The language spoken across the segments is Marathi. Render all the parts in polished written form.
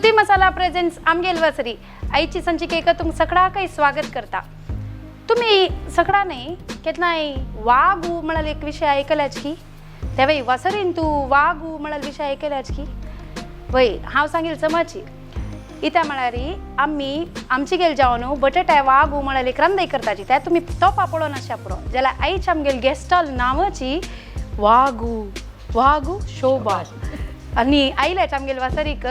स्तुती मसाला प्रेझेंट्स आमगेल वासरी आईची संचिकेक तुम सगळा काही स्वागत करता. तुम्ही सगळा नाही केतनाय वागू म्हणाल एक विषय ऐकलाच की त्यावेळी वासरीन तू वागू म्हणाल विषय ऐकलाच की वय हांव सांगेल समाची इत्या म्हळ्यारी आम्ही आमची गेल जावन बटाटा वागू म्हणाल एक रंदाई करताची त्या तुम्ही तो पापडो नाशा पुरो ज्याला आईची आमगेल गेस्टॉल नावाची वागू वागू शोभा आणि आईलाच आमगेल वासरीक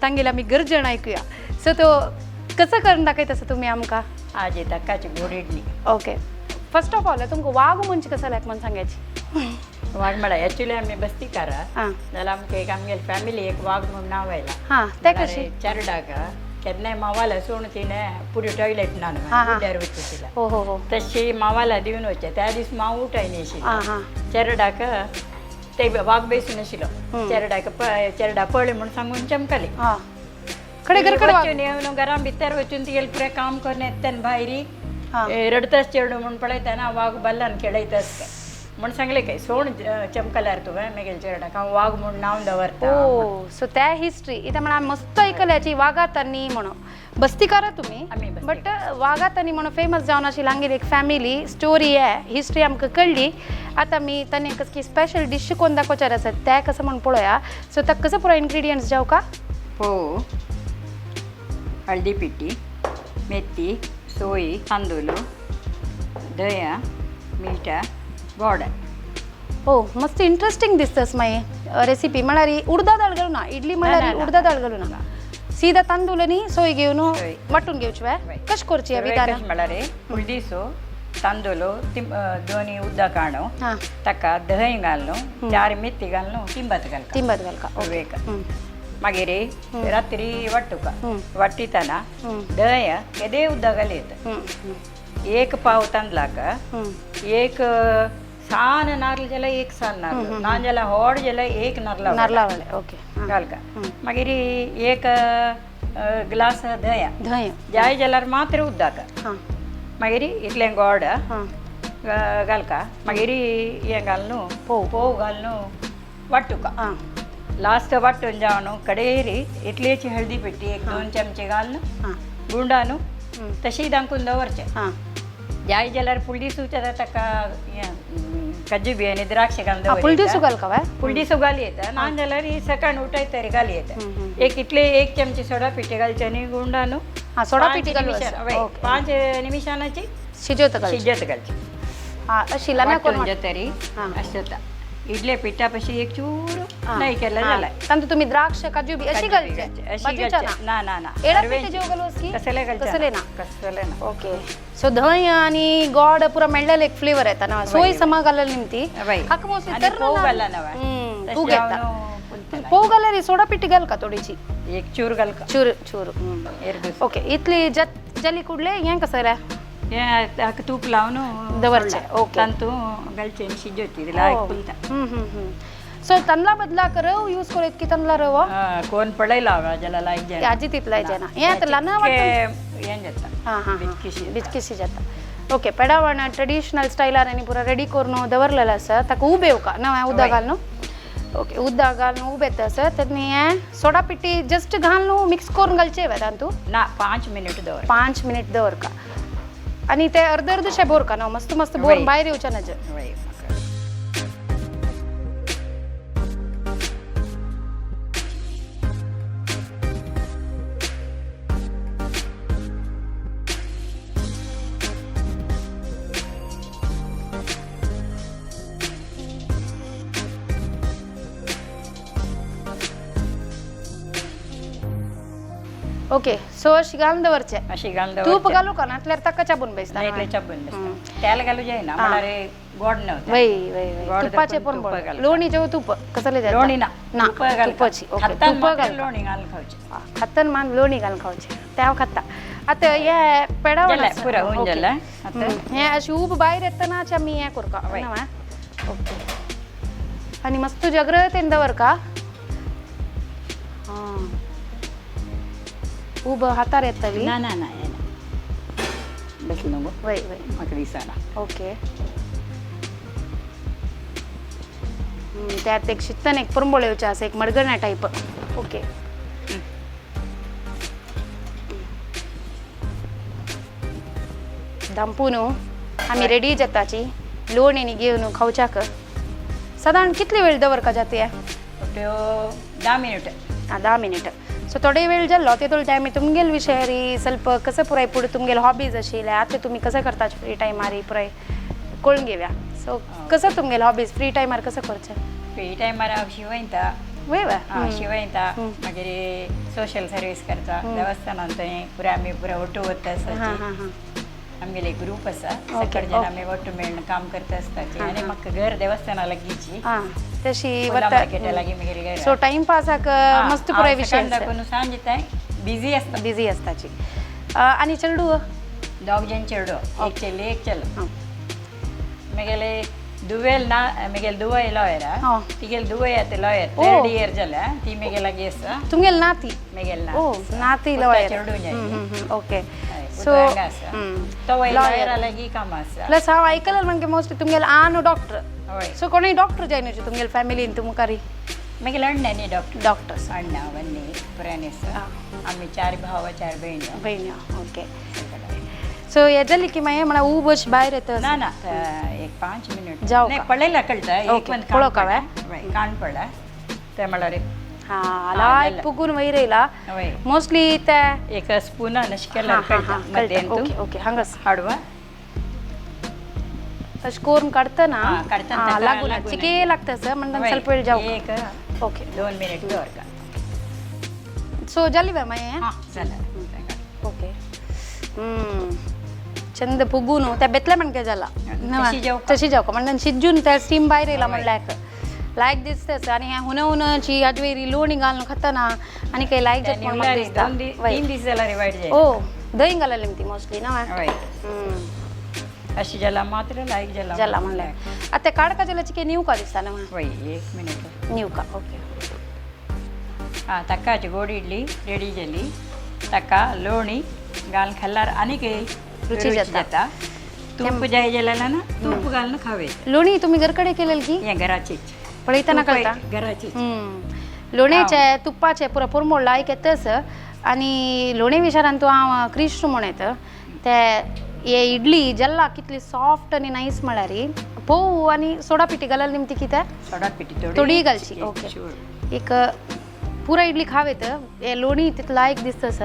तांगेल आम्ही गरजण ऐकूया. सो तो कसं करून दाखयता तुम्ही आमकां आज येता गोडी idli. Okay first of all तुमकां वागू म्हणजे कसं लायक म्हणून सांगायची. वाघ म्हणा ॲक्च्युली आम्ही बस्ती करा जाल्यार आमकां एक आमगेल फॅमिली एक वाघ म्हणून नाव आयला. हां ते कशी चेरडाक केन्नाय मावाला सोडून तिणें पुरी टॉयलेट ना उड्यार वचूं तिला. हो हो हो तशी मावाला दिवन वचे त्या दीस माव उठायनी आशिल्लो. चेरडाक ते वाघ बसून आशिल्लो. चेरडा पळय म्हणून सांगून चमकली. खडे येवन घरा भितर वचून ती पुरे काम करून येताना भायरी रडताच चेडू म्हणून पळयतना वाघ बल्लान खेळयताच काय म्हणून सांगले काय सोड चमकल्यार तुवें मागीर चेडणाक हांव वाघ म्हणून नांव दवरता. ओ सो त्या हिस्ट्री इथं म्हणा मस्त ऐकल्याची वागातानी म्हणून बस्ती करा तुम्ही बट वागातानी म्हणून फेमस जावन अशी लांगेल एक फॅमिली स्टोरी आहे हिस्ट्री आमकां कळली. आता मी ताणे कसली स्पेशल डिश शिकोवन दाखोवचार आसात त्या कसं म्हणून पळोवया. सो ताका कसं पुरो इन्ग्रेडियंट्स जाव का फोव हळदी पिठी मेथी सोयी तांदूळ दया मीठा गोड. हो मस्त इंटरेस्टिंग दिसतस मागीर रेसिपी म्हळ्यार उडदा दाळ घालू ना इडली म्हळ्यार उडदा दाळ घालू ना सीधा तांदूळ आनी सोय घेवन वाटून घेवची वे कश करची विधान म्हळ्यार उडीसो तांदूळ दोनी उदक काडू ताका दही घालूं 4 मेथी घालूं तिंबत घालका मागीर रात्री वाटुका वाटितना दह्या केदे उदक घालयत एक पाव तांदळाक एक सान नारळ जाल्यार एक सान नारळ ना जाल्यार व्हड जाल्यार एक नारळ ओके घालका मागीर एक ग्लास दह्या जाय जाल्यार मात्र उदक मागीर इतलें गोड घालका मागीर हें घालूं पोव घालूं वाटुका लास्ट वाटून जावन कडेरी इतलेची हळदी पिठी एक 2 चमचे घालूं गुंडानू तशी दांकून दवरचें. जाय जाल्यार पुळदिसू ताका काजू बी आनी द्राक्ष घालून पुळदिसू घाली येता ना जाल्यार सकाळ उठय तरी घाली येता. एक इतले 1 चमचे सोडा पिठी घालचे आनी गुंडानू सोडा पिठी 5 निमिषांची शिजत घालची. अशी लाना तरी अशें इडले पिठा पशी एक चूर नाही केला जाल्यार तांतू तुम्ही द्राक्ष काजू बी अशी घालचे ना ना ना एडा पिठे जेव घालूस की कसले ना ओके. सो दही आणि गोड पुरा मेळलेले एक फ्लेवर येता ना सोय समा घालली निमती हाक मोसली तर पोव घाला ना तू घेता पोव घाल्यार सोडा पिठी घाल का थोडीशी एक चूर घालका चूर ओके इतली जली कुडले हें कसं रे ताका तूप लावन दवरचे ओके तांतू घालचे शिजोवची फुलता. सो तांदळा बदलाक रव यूज करूत की तांदळा रव कोण पळयला जाल्यार लायक जाय आजी तितलाय जायना हें आतां ना हें जाता बिचकिशी जाता. ओके पेडावण ट्रेडिशनल स्टायलार आनी पुरा रेडी करून दवरलेलो आसा ताका उबे का ना उदक घालून ओके उदक घालून उबेत आसा तेन्ना हें सोडा पिठी जस्ट घालून मिक्स करून घालचे तांतू ना 5 मिनिट दवर 5 मिनिट दवर का आणि ते अर्धशे बोर का ना मस्त मस्त बोर भायर येवच्या नजे. ओके सो अशी घालून दवरचे अशी घालून तूप घालू का नातल्यार ताका चाबून बेसता इतले चाबून बेसता तेल घालू जायना म्हळ्यार गोड नव्हता वय तुपाचे पण लोणी जेव तूप कसले जाय लोणी ना तुपाची ओके तुप घाल लोणी घालून खावचे खातन मान लोणी घालून खावचे त्या खाता. आता हे पेडावण पुरा होऊन जाला हे अशी उब भायर येतना आमी हे करका ओके आणि मस्त जगरतेन दवर का उब हातार येतली ना ना ना बसलो नको वय वय म्हाका दिसना ओके. त्यात एक शित्तन एक पुरंबोळ येवचे आसा एक मडगण्या टाईप ओके थांपून आम्ही रेडी जाताची लोणीनी घेऊन खाऊच्याक साधारण कितली वेळ दवर का जाते 10 मिनिट 10 मिनिट सो थोडे वेळ जाल्लो तेदोळ टायम तुमगेल विषय री ಸ್ವಲ್ಪ कसं पुराय पुढे तुमगेल हॉबीज आशिल्ले आता तुम्ही कसं करता फ्री टायमार पुराय कळून घेवया सो कसं तुमगेल हॉबीज फ्री टायमार कसं करचें फ्री टायमार हांव शिवयता शिवयता मागीर सोशल सर्वीस करता देवस्थानांत थंय पुराय आमी पुराय ओटू वता आमगेले एक ग्रूप आसा सकाळ जेन्ना आमी ओटू मेळून काम करता आसताची आनी म्हाका घर देवस्थाना लागींची तशी मार्केटा लागीं म्हगेली घर सो टाइम पासाक मस्त पुराय विषय दाखोवन सांज थंय बिजी आसताची आनी चेडू दोग जण चेडू एक चेली एक चलो म्हगेले दुवेल ना म्हगेल दुवय लॉयर तिगेल दुवय आतां लॉयर 3rd year जाला ती म्हगे लागीं आसा तुमगेल नाती म्हगेल ना नाती लॉयर चेडू ओके सो तो लॉयर लागीं काम आसा प्लस हांव आयकलां म्हणजे मोस्टली तुमगेल आनु डॉक्टर सो कोणी डॉक्टर जायन तुमगेल फॅमिलीन तुमकां म्हगेल अण्णांनी डॉक्टर्स अण्णा वन्नी पुराणे आसा आमी 4 भाव 4 भयण्यो ओके सो हे जाली की मागीर म्हणा बस भायर येता ना एक 5 मिनिट जाऊ पळयला कळटा एक पण पळोवक हांवें काण पडला ते म्हळ्यार लायक पुगून वयर येयला मोस्टली ते एक स्पून अशें केल्यार कळटा ओके हांगास हाडवा तशें करून काडटना लागून चिके लागता सर म्हणून ಸ್ವಲ್ಪ वेळ जाऊ एक ओके 2 मिनिट दवरका सो जाली बा मागीर जालें ओके चंद पुगून त्या बेतले म्हणके जाला तशी जावका म्हणून शिजून त्या स्टीम भायर येयला म्हणल्यार लायक दिसताच आनी हुनची अजवेरी लोणी घालून खातना आनी काही लायक जाता 3 दीस जाला रिवायड जाय ओ दही घालली ती मोस्टली ना अशी जाला मात्र लायक जाला म्हणल्यार आता काडका जाला चिके निवका दिसता ना वय 1 मिनिट निवका ओके तक्काची गोडी इडली रेडी जाली ताका लोणी घालून खाल्ल्यार आनीक रुची जाता तूप जाय जाल्यार ना तूप घालून खावे लोणी तुम्ही घरकडे केलेली की हे घराचीच पळयतना कळटा घराचीच लोणेचे तुप्पाचे पुरा पुरमोळ लायक येतस आनी लोणे विचारान तूं हांव क्रिश्ट म्हूण येता ते हे इडली जल्ला कितली सॉफ्ट आनी नायस म्हळ्यार पोव आनी सोडा पिठी घालली निमती कितें सोडा पिठी थोडी घालची ओके एक पुरा इडली खावेत हे लोणी तितलं लायक दिसतस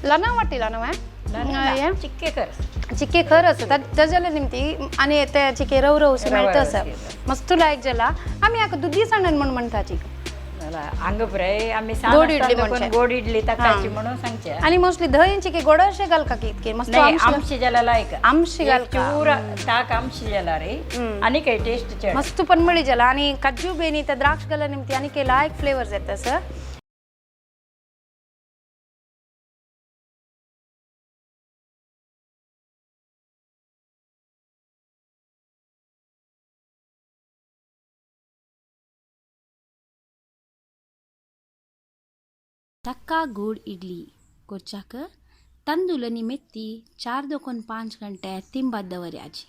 लना वाटेला न्हू चिक्के खरच ताजेले निमती आनी ते चिके रवरवस मेळटस मस्त लायक जाला आमी हाका दुदी साणन म्हण म्हणटाची हांग पुराय आमी गोडी इडली म्हणचे गोडी इडली ताकाची म्हणून सांगचे आनी मोस्टली धंय चिके गोडशे घालका की इतके मस्त आमशी जाला लायक आमशी घालका पूरा ताक आमशी जाला रे आनी काही टेस्ट चड मस्त पनमळी जाला आनी काजू बेनी त्या द्राक्ष घाला निमती आनी काही लायक फ्लेवर्स येतस ತಕ್ಕ ಗೋಡ್ ಇಡ್ಲಿ ಕೊಚ್ಚಾಕ ತಂದುಲನಿ ಮೆತ್ತಿ 4-5 ಗಂಟೆ ತಿಂಬದ್ದವರ್ಯಾಜಿ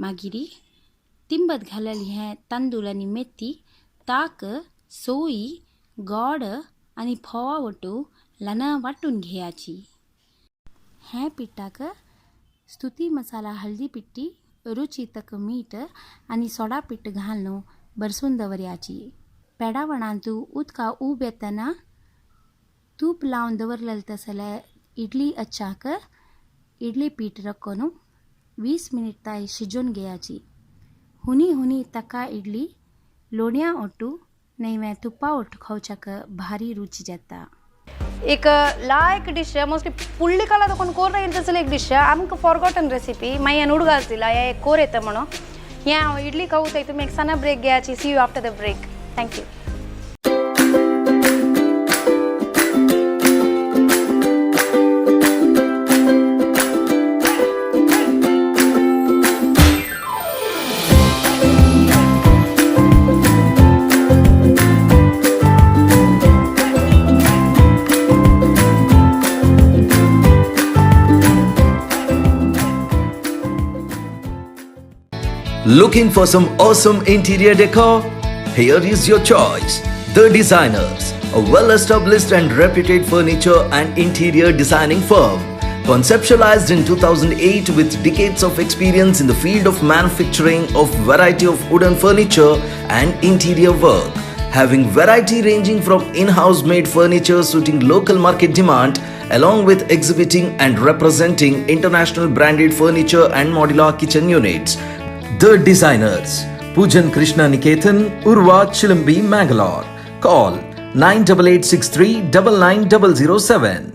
मागिरी तिंबत घालली हें तांदूळ मेथी ताक सोयी गोड आनी फोवा वटू ल्हान वांटून घेयाची हें पिठाक स्तुती मसाला हळदी पिट्टी रुची तक मीठ आनी सोडा पिठ घालून बरसून दवरयाची पेडावणान तूं उदका उब येतना तूप लावन दवरलेलें तसले इडली अच्छाक इडली पीठ रक्कोन 20 मिनिट ताई शिजोवन घेयाची हुनी तका इडली लोणया ओटू नैवें तुप्पा ओटू खावच्याक भारी रुची जाता एक लायक डिश मोस्टली पुळ्ळी काला तकून कोर येतसले एक डिश आमकां फॉरगॉटन रेसिपी मागीर नुडगास दिला हे एक कोर येता म्हणून हें हांव इडली खावू थंय तुमी एक सना ब्रेक घेयाची see you after the break thank you Looking for some awesome interior decor? Here is your choice. The Designers, a well-established and reputed furniture and interior designing firm. Conceptualized in 2008 with decades of experience in the field of manufacturing of variety of wooden furniture and interior work, having variety ranging from in-house made furniture suiting local market demand, along with exhibiting and representing international branded furniture and modular kitchen units. The designers: Pujan Krishna Niketan, Urva Chilambi, Mangalore. Call 98863 99007.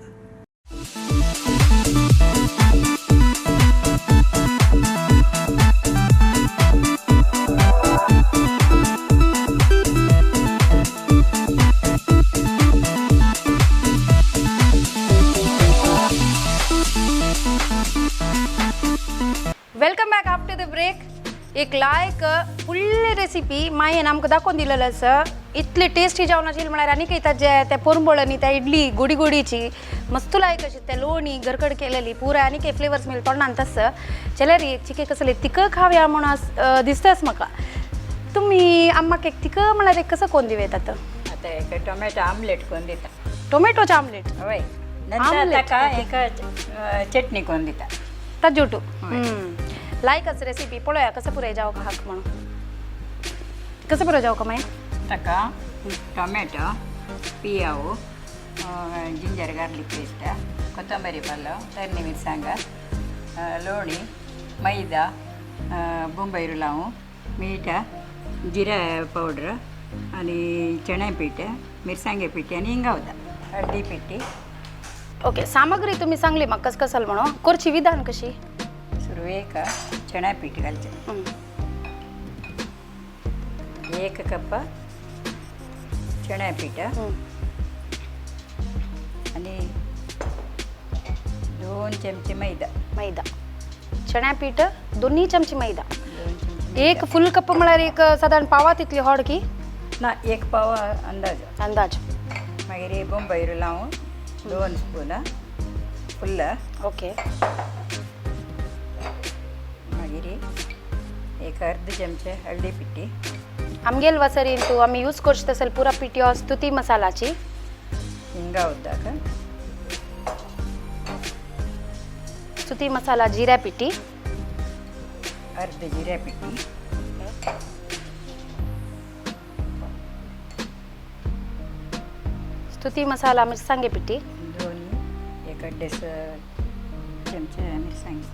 Welcome back after the break. एक लायक फुल्ली रेसिपी मायेन आमकां दाखोवन दिलेलो आसा. इतले टेस्टी जेवणाची म्हळ्यार आनी काही जे त्या पोरंबोळनी त्या इडली गोडी गोडीची मस्त लायक अशी त्या लोणी गरकड केलेली पुरा आनी काही फ्लेवर्स मिळेल तोंडान तसं चल्यार एक चिके कसले तिखं खावया म्हणून दिसताच म्हाका. तुम्ही आम्हाक एक तिखं म्हळ्यार एक कसं कोण दिवेतात? आता एक टोमॅटो आमलेट करून दिता. टोमॅटोचे आमलेट हय. नंतर ताका एक चटणी करून दिता. ताजोटू लायकच रेसिपी पळोवया कसं पुराय जावं का हाक म्हणून. कसं पुराय जावं का माय? ताका टोमॅटो, पियाव, जिंजर गार्लिक पेस्ट, कोथंबरी पल्ल, तर्नी मिरसांग, लोणी, मैदा, बॉम्बई लावू, मीठ, जिरा पावडर आणि चणे पीठ, मिरसांगे पीठ आणि हिंगावता, हळदी पिठी. ओके, सामग्री तुम्ही सांगली म्हाका कसं कसाल म्हणून. करची विधान कशी? सुरवेक चणा पीठ घालचें. 1 कप चणा पीठ आणि 2 चमचे मैदा. मैदा, चण्या पीठ, 2 चमचे मैदा. 1 फुल कप म्हळ्यार एक साधारण पावा तितली हॉड की ना 1 पाव अंदाज. अंदाज. मागीर बॉम्बई लावून 2 स्पून फुल्ल. ओके. मागीर एक अर्ध चमचे हळदी पिठी. आमगेल वसरी तू आम्ही यूज करची असेल पुरा पिठी स्तुती मसालाची. हिंगा उद्दाक स्तुती मसाला जिऱ्या पिठी. अर्ध जिऱ्या पिठी. स्तुती मसाला मिरसांगे पिठी. 1 अड्डेस चमचे मिरसांगे.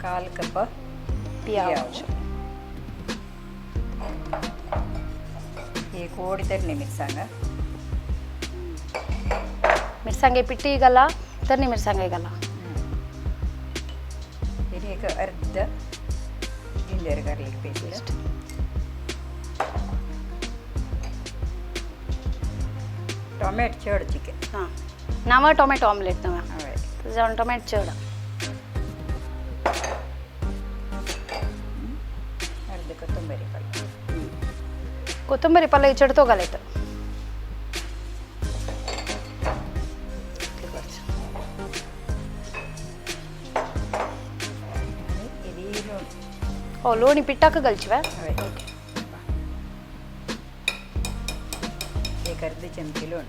1/4 कप पियाव. 1 ओडी तर्नी मिरसांग. मिरसांगे पिठी घाला, तर्नी मिरसांगे घाला. एक अर्ध जिंजर गार्लिक पेस्ट. टोमॅटो चड चिकन. हां, नाव टोमॅटो ऑमलेट नवा. हय. जावन टोमॅटो चड. अर्ध कोथंबरी पल्ल. कोथंबरी पल्ला चडतो घालायचं. हो, लोणी पिठाक घालची वा. एक अर्ध चमचे लोण.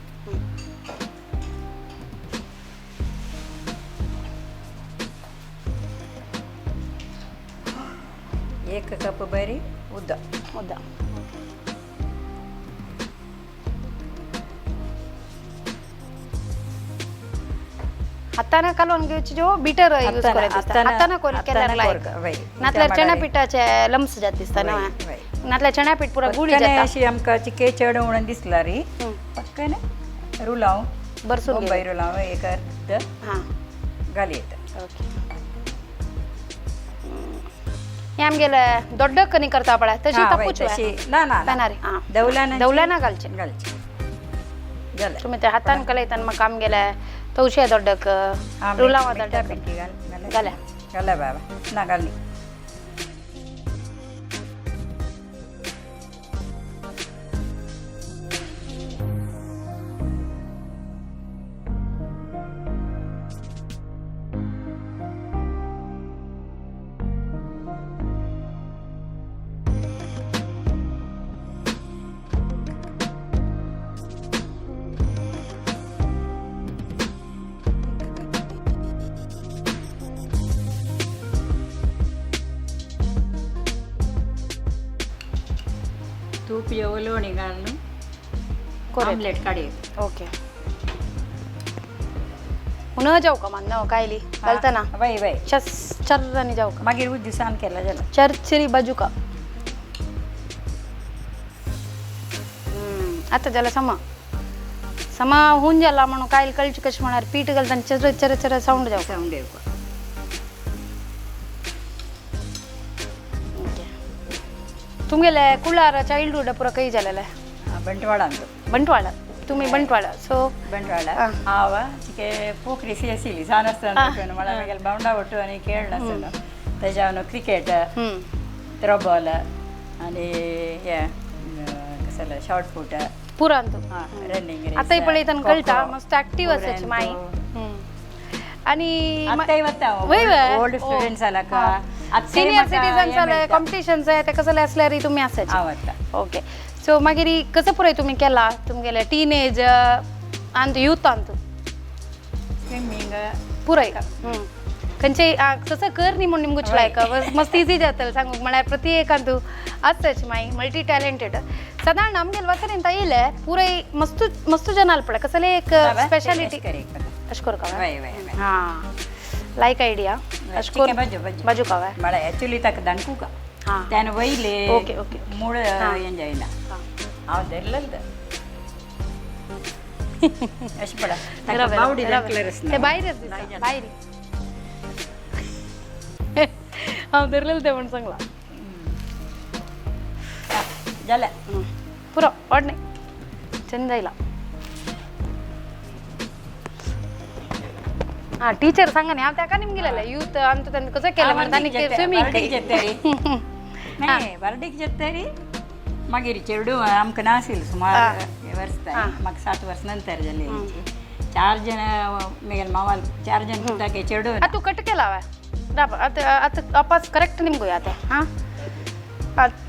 एक कप बरी उद्दा. उद्दा. हाताने कालवून घेऊची जो बीटर यूज करायचं. हाताने केल्यार लायक. नातल्यार चण्या पिठाचे लम्स जात दिसता ना. नातल्यार चण्या पीठ पुरा गुळी जाता. अशी आमकां चिके चड म्हणून दिसला री. पक्कन रुलाव बरसून बॉम्बई रुलाव एक अर्ध हां घाली येता. ओके. हे आमगेले दोड्ड कणी करता पळय तशी तापूच ना ना बनारी. हां, दवल्याना घालचे. जालें. तुम्ही ते हातान कलयतना म्हाका आमगेले तवशे दोड्डक रुलावा दोड्डक घाल्या. घाला बाबा. ना घाली. तूप लोणी घालून कोरे आमलेट काढे ओके न जाऊ का मग न कायली घालताना वय वय चर्रानी जाऊ का मागीर उद्दी सान केला झाला चरचरी बाजू का आता त्याला समा होऊन जाला म्हणून काय कळची कशी म्हणणार पीठ घालताना चर चर चर साऊंड जाऊ साऊंड येऊ तुमगेले कुळार चाइल्डहुड पुरा काही झालेलं आहे बंटवाडा अंत बंटवाडा तुम्ही बंटवाडा सो बंटवाडा हाव तिके पोखरी सी आशिल्ली ल्हान आसतना मला मागीर बावंडा वटू आनी खेळ नासतना तेज्या क्रिकेट थ्रोबॉल आनी हे कसले शॉर्ट फूट पुरान तू रनिंग आताही पळयताना कळटा मस्त ऍक्टिव्ह असायची माई आणि ओल्ड स्टुडंट्स आला का सिनियर सिटीजन्स आले कॉम्पिटिशन्स आहे ते कसले असल्यार तुम्ही असायचे आवडटा ओके सो मागीर कसं पुराय तुम्ही केला तुमगेले टीनेज आणि यूथ अंतू स्विमींग पुराय खंयचे तसं कर न्ही म्हणून निमगुच लायक मस्त इजी जातलं सांगूक म्हळ्यार प्रति एकांतू असच माई मल्टी टॅलेंटेड साधारण आमगेल वसरींत येयले पुराय मस्त मस्त जनाल पडे कसले एक स्पेशालिटी अशें कर का हां लायक आयडिया अशें कर बाजू का म्हळ्यार एक्चुली ताका दांडकू का हां त्यान वयले ओके ओके मूळ हें जायना हांव धरलें अशें पडा बावडी दाखल्यार ते भायरच दिसता भायर हांव धरलेलं ते म्हण सांगला जाल्या पुरो वाड नाही चंद जायला हां टीचर सांगा न्ही हांव ताका निमगेलेले यूथ आमचो तांणी कसं केलें म्हणून तांणी स्विमींग नाही बर्डेक जेतरी मागीर चेडूं आमकां नाशिल्लो सुमार वर्सां म्हाका 7 वर्सां नंतर जाली 4 जण म्हगेले मावाल 4 जण सुद्दां चेडूं तू कट केला आता वापस करेक्ट निमगोया आता हां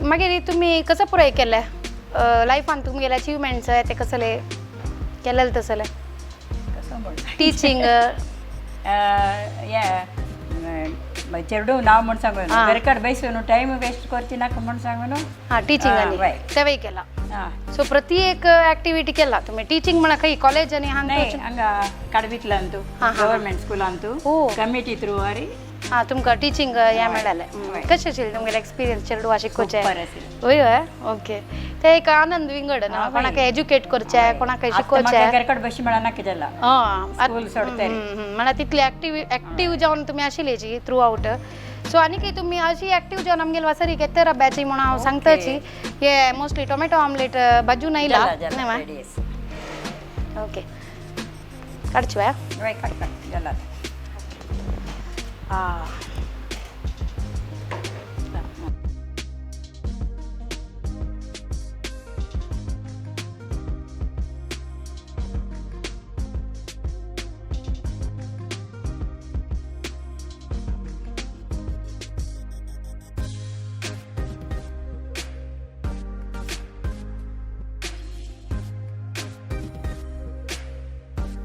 मागीर तुमी कसं पुराय केलें लायफान तुमगेले अचिवमेंट्स ते कसले केलेले तसले टीचिंग चेडूं नांव म्हूण सांगून घरकाड बसून टायम वेस्ट करची नाका म्हूण सांगून हां टीचिंग तेवय केला सो प्रति एक ऍक्टिव्हिटी केला तुम्ही टीचिंग म्हणा काही कॉलेज आणि हांगा काडवीतल्यान तू गव्हर्मेंट स्कुलान तू कमिटी थ्रू वारी हां तुमकां टीचिंग हें मेळ्ळें कशें आशिल्लें तुमगेलें एक्सपिरियन्स चेडूं शिकोवचें वय हय ओके ते एक आनंद विंगड ना कोणाक एज्युकेट करचें कोणाक शिकोवचें घरकाड बशी म्हळ्यार नाका जाला स्कूल सोडतरी म्हळ्यार तितली एक्टीव जावन तुमी आशिल्लीची थ्रू आवट सो आनी कितें तुमी अशी एक्टीव जावन आमगेले वासरी केत्तेर बॅची म्हणून हांव सांगताची हे मोस्टली टोमॅटो ऑमलेट भाजून आयला न्ही ओके काडची वय काड जाला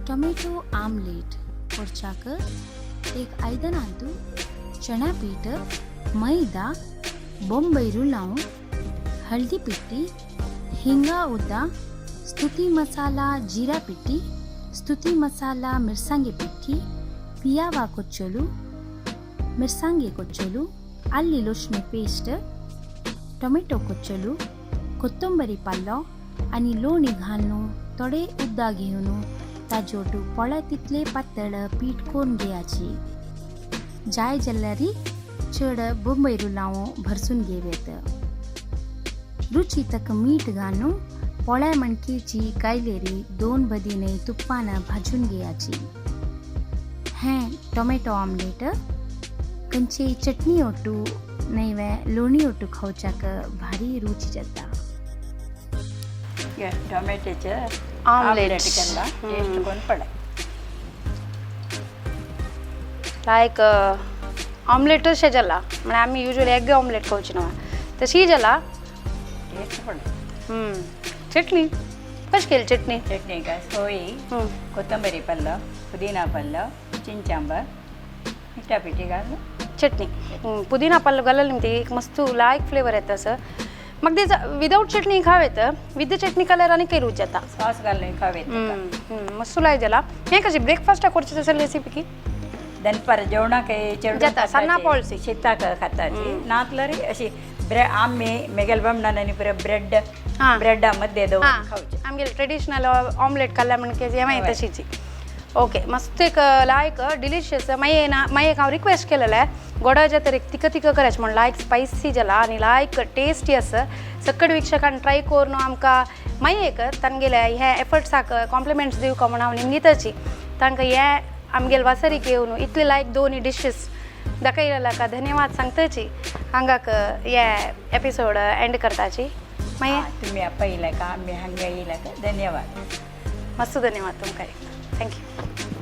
टोमॅटो आमलेट करच्याक एक आयदन हातू चणा पीठ मैदा बॉम्बैरू लावून हळदी पिट्टी हिंगा उदा स्तुती मसाला जीरा पिट्टी स्तुती मसाला मिरसांगे पिट्टी पियावा ಕೊಚ್ಚಲು मिरसांगे ಕೊಚ್ಚಲು अल्ली लोशने पेस्ट टोमॅटो ಕೊಚ್ಚಲು कोथंबरी पालो आणि लोणी घालून थोडे उद्दा घेऊन ताजोटू पोळ्या तितले पातळ पीठ कोण घेयाची जाय जाल्यारी चड बॉम्बैरू लावून भरसून घेवेत रुची तक मीठ घालून पोळ्या मणकेची कायलेरी 2 बदीने तुप्पान भाजून घेयाची हें टोमॅटो ऑमलेट कंचे चटणी ओटू नैवे लोणी ओटू खावच्याक भारी रुची जाता टोमॅटोचे ऑमलेट केला टेस्ट कोण पडे लायक ऑमलेट अशें जाला म्हळ्यार आमी युजली एग ऑमलेट खावची न्हू तशी जाला टेस्ट पडे चटणी कशी केली चटणी चटणी काय सोयी कोथंबरी पल्ल पुदीना पल्ल चिंचांबर मिठा पिठी घालून चटणी पुदीना पल्ल घालून ती एक मस्त लायक फ्लेवर येता असं मग ते विदाउट चटणी खावे तर विथ चटणी कलर आणि काही रुच जाता सॉस घालून खावे मस्त लाय जला हे कशी ब्रेकफास्ट करची तसं रेसिपी की दनपर जेवणाक जाता सन्ना पॉल्सी शिताक खाताची नातलं रे अशी ब्रेड आम्ही मेगेल बमणानी पुरे ब्रेड ब्रेडामध्ये दवरून खावचे आमगे ट्रेडिशनल ऑमलेट खाल्ला म्हणजे येमा तशीची ओके मस्त एक लायक डिलिशियस मागीर एक हांव रिक्वेस्ट केलेलं आहे गोडाच्या तर एक तिखं तिखं करायचं म्हणून लायक स्पायसी जाला आणि लायक टेस्टी असं सकड विक्षकान ट्राय करून आमकां मागीर एक तांगेल्या ह्या एफर्ट्साक कॉम्प्लिमेंट्स दिवका म्हणून हांव निमताची तांकां हे आमगेल वासरीक येवन इतले लायक दोन्ही डिशीस दाखयलेला का धन्यवाद सांगताची हांगाक हे एपिसोड एंड करताची मागीर तुम्ही पयला का आम्ही हांगा येयला का धन्यवाद मस्त धन्यवाद तुमकां थँक्यू